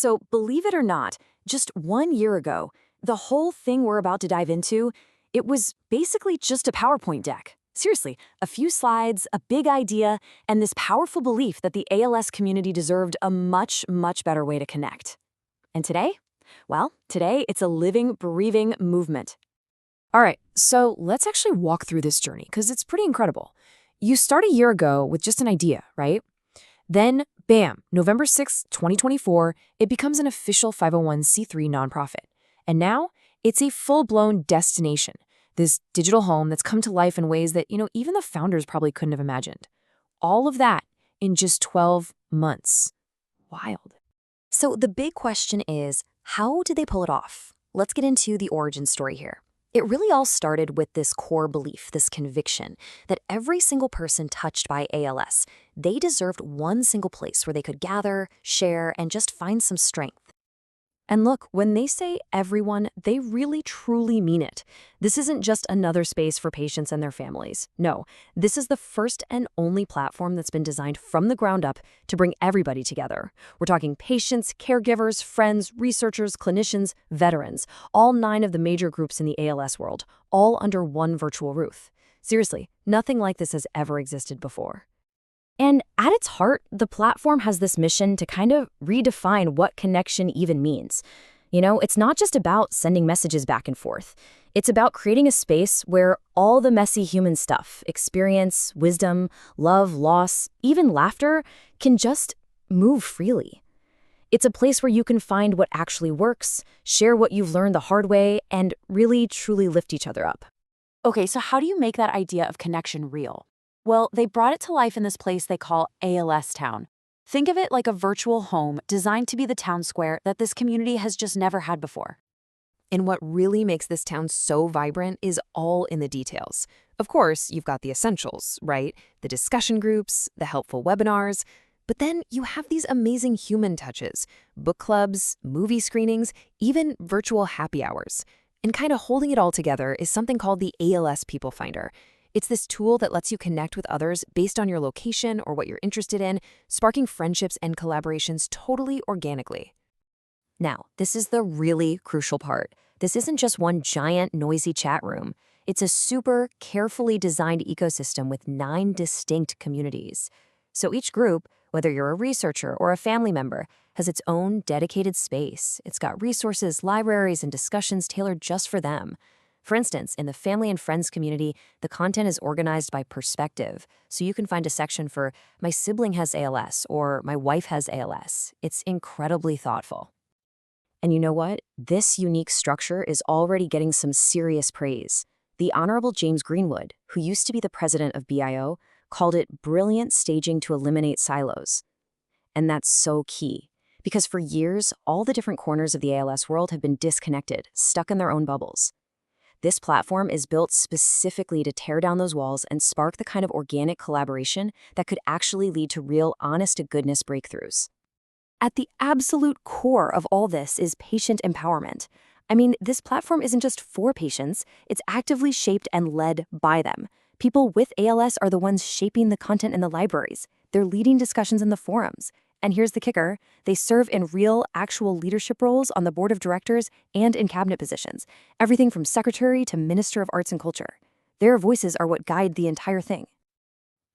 So believe it or not, just 1 year ago, the whole thing we're about to dive into, it was basically just a PowerPoint deck. Seriously, a few slides, a big idea, and this powerful belief that the ALS community deserved a much, much better way to connect. And today? Well, today it's a living, breathing movement. All right, so let's actually walk through this journey because it's pretty incredible. You start a year ago with just an idea, right? Then, bam, November 6th, 2024, it becomes an official 501c3 nonprofit. And now, it's a full-blown destination, this digital home that's come to life in ways that, even the founders probably couldn't have imagined. All of that in just 12 months. Wild. So the big question is, how did they pull it off? Let's get into the origin story here. It really all started with this core belief, this conviction, that every single person touched by ALS, they deserved one single place where they could gather, share, and just find some strength. And look, when they say everyone, they really truly mean it. This isn't just another space for patients and their families. No, this is the first and only platform that's been designed from the ground up to bring everybody together. We're talking patients, caregivers, friends, researchers, clinicians, veterans, all 9 of the major groups in the ALS world, all under one virtual roof. Seriously, nothing like this has ever existed before. And at its heart, the platform has this mission to kind of redefine what connection even means. It's not just about sending messages back and forth. It's about creating a space where all the messy human stuff, experience, wisdom, love, loss, even laughter, can just move freely. It's a place where you can find what actually works, share what you've learned the hard way, and really, truly lift each other up. Okay, so how do you make that idea of connection real? Well, they brought it to life in this place they call ALS Town. Think of it like a virtual home designed to be the town square that this community has just never had before. And what really makes this town so vibrant is all in the details. Of course, you've got the essentials, right? The discussion groups, the helpful webinars. But then you have these amazing human touches, book clubs, movie screenings, even virtual happy hours. And kind of holding it all together is something called the ALS People Finder. It's this tool that lets you connect with others based on your location or what you're interested in, sparking friendships and collaborations totally organically. Now, this is the really crucial part. This isn't just one giant, noisy chat room. It's a super carefully designed ecosystem with 9 distinct communities. So each group, whether you're a researcher or a family member, has its own dedicated space. It's got resources, libraries, and discussions tailored just for them. For instance, in the family and friends community, the content is organized by perspective, so you can find a section for "my sibling has ALS" or "my wife has ALS." It's incredibly thoughtful. And you know what? This unique structure is already getting some serious praise. The Honorable James Greenwood, who used to be the president of BIO, called it brilliant staging to eliminate silos. And that's so key, because for years, all the different corners of the ALS world have been disconnected, stuck in their own bubbles. This platform is built specifically to tear down those walls and spark the kind of organic collaboration that could actually lead to real honest-to-goodness breakthroughs. At the absolute core of all this is patient empowerment. I mean, this platform isn't just for patients, it's actively shaped and led by them. People with ALS are the ones shaping the content in the libraries. They're leading discussions in the forums. And here's the kicker, they serve in real, actual leadership roles on the board of directors and in cabinet positions, everything from secretary to minister of arts and culture. Their voices are what guide the entire thing.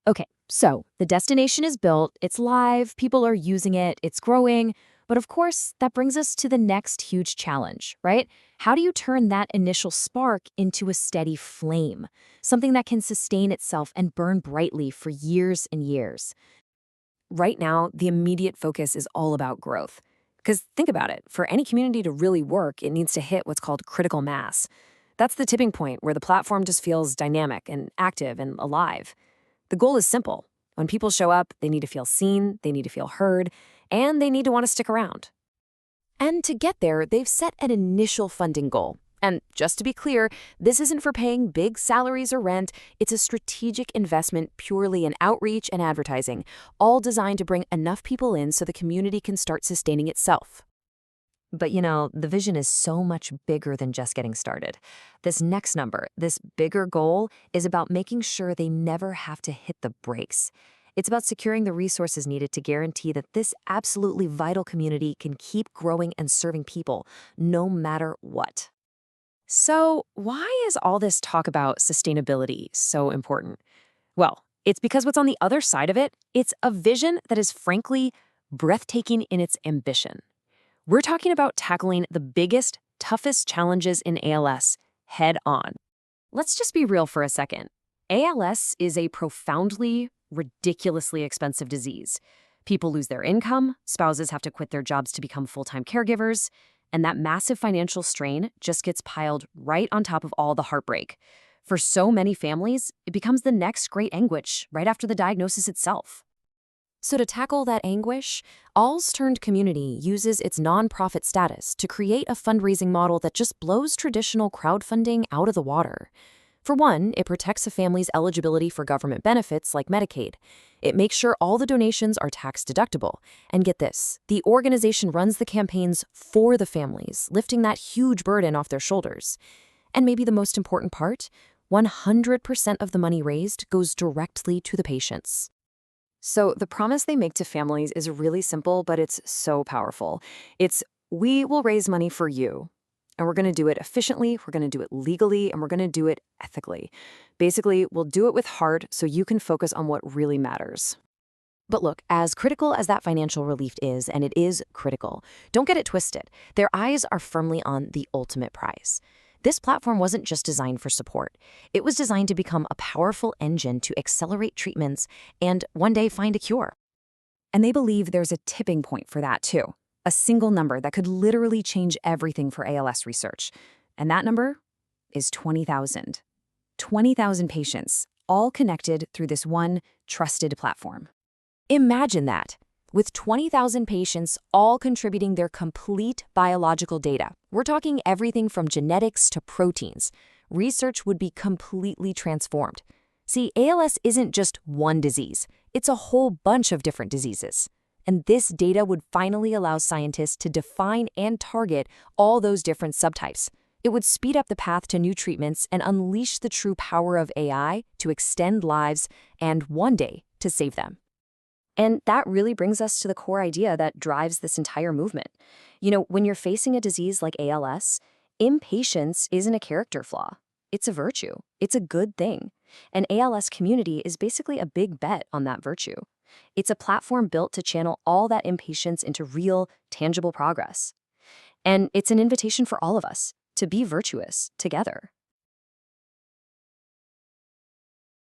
Okay, so the destination is built, it's live, people are using it, it's growing, but of course, that brings us to the next huge challenge, right? How do you turn that initial spark into a steady flame, something that can sustain itself and burn brightly for years and years? Right now, the immediate focus is all about growth. Because think about it, for any community to really work, it needs to hit what's called critical mass. That's the tipping point where the platform just feels dynamic and active and alive. The goal is simple. When people show up, they need to feel seen, they need to feel heard, and they need to want to stick around. And to get there, they've set an initial funding goal. And just to be clear, this isn't for paying big salaries or rent. It's a strategic investment purely in outreach and advertising, all designed to bring enough people in so the community can start sustaining itself. But the vision is so much bigger than just getting started. This next number, this bigger goal, is about making sure they never have to hit the brakes. It's about securing the resources needed to guarantee that this absolutely vital community can keep growing and serving people, no matter what. So, why is all this talk about sustainability so important? Well, it's because what's on the other side of it, it's a vision that is frankly breathtaking in its ambition. We're talking about tackling the biggest, toughest challenges in ALS head on. Let's just be real for a second. ALS is a profoundly, ridiculously expensive disease. People lose their income, spouses have to quit their jobs to become full-time caregivers, and that massive financial strain just gets piled right on top of all the heartbreak. For so many families, it becomes the next great anguish right after the diagnosis itself. So to tackle that anguish, All's Turned Community uses its nonprofit status to create a fundraising model that just blows traditional crowdfunding out of the water. For one, it protects a family's eligibility for government benefits like Medicaid. It makes sure all the donations are tax deductible. And get this, the organization runs the campaigns for the families, lifting that huge burden off their shoulders. And maybe the most important part, 100% of the money raised goes directly to the patients. So the promise they make to families is really simple, but it's so powerful. It's, we will raise money for you. And we're going to do it efficiently, we're going to do it legally, and we're going to do it ethically. Basically, we'll do it with heart so you can focus on what really matters. But look, as critical as that financial relief is, and it is critical, don't get it twisted. Their eyes are firmly on the ultimate prize. This platform wasn't just designed for support. It was designed to become a powerful engine to accelerate treatments and one day find a cure. And they believe there's a tipping point for that, too. A single number that could literally change everything for ALS research. And that number is 20,000. 20,000 patients, all connected through this one trusted platform. Imagine that. With 20,000 patients all contributing their complete biological data, we're talking everything from genetics to proteins, research would be completely transformed. See, ALS isn't just one disease. It's a whole bunch of different diseases. And this data would finally allow scientists to define and target all those different subtypes. It would speed up the path to new treatments and unleash the true power of AI to extend lives and one day to save them. And that really brings us to the core idea that drives this entire movement. You know, when you're facing a disease like ALS, impatience isn't a character flaw. It's a virtue. It's a good thing. And ALS community is basically a big bet on that virtue. It's a platform built to channel all that impatience into real, tangible progress. And it's an invitation for all of us to be virtuous together.